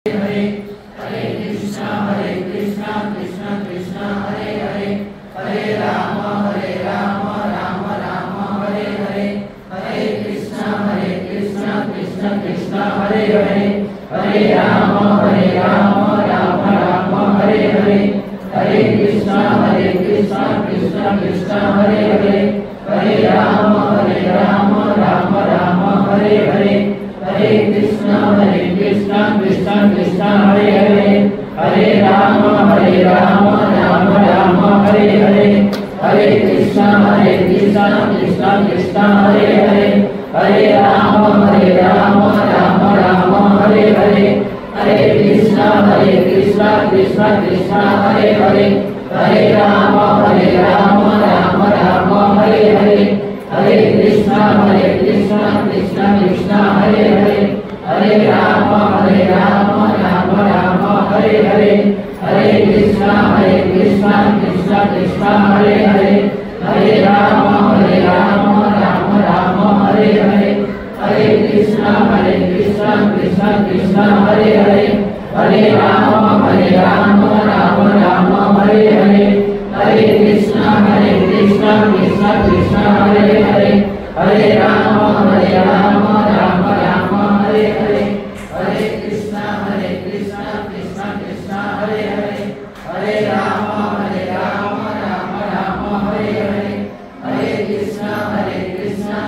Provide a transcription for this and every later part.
Hare Hare Krishna Krishna Krishna Hare Hare Hare Ram Ram Ram Hare Hare Hare Krishna Krishna Krishna Hare Hare Hare Ram Ram Ram Hare Hare Hare Krishna Krishna Krishna Hare Hare Hare Ram Ram Ram Hare Hare Hare Krishna Krishna Krishna Hare Hare Hare Ram Ram Ram Hare Hare Hare Krishna Krishna Krishna Hare Hare Hare Ram Ram Ram Hare Hare Hare Krishna Krishna Krishna Hare Hare Hare Ram Ram Ram Hare Hare Hare Krishna Krishna Krishna Hare Hare Hare Ram Ram Ram Hare Hare Hare Krishna Krishna Krishna Hare Hare Hare Ram Ram Ram Hare Hare Hare Krishna Krishna Krishna Hare Hare Hare Ram Ram Ram Hare Hare Hare Krishna Krishna Krishna Hare Hare Hare Ram Ram Ram Hare Hare Hare Krishna Krishna Krishna Hare Hare Hare Ram Ram Ram Hare Hare Hare Krishna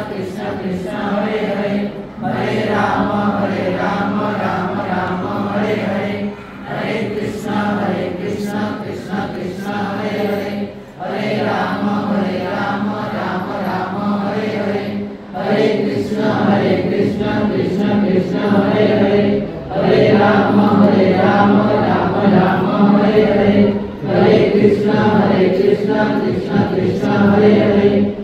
Krishna Krishna Hare Hare Hare Ram Ram Ram Hare Hare Hare Krishna Krishna Krishna Hare Hare Hare Ram Ram Ram Hare Hare Hare Krishna Krishna Krishna Hare Hare Hare Ram Ram Ram Hare Hare Hare Krishna Krishna Krishna Hare Hare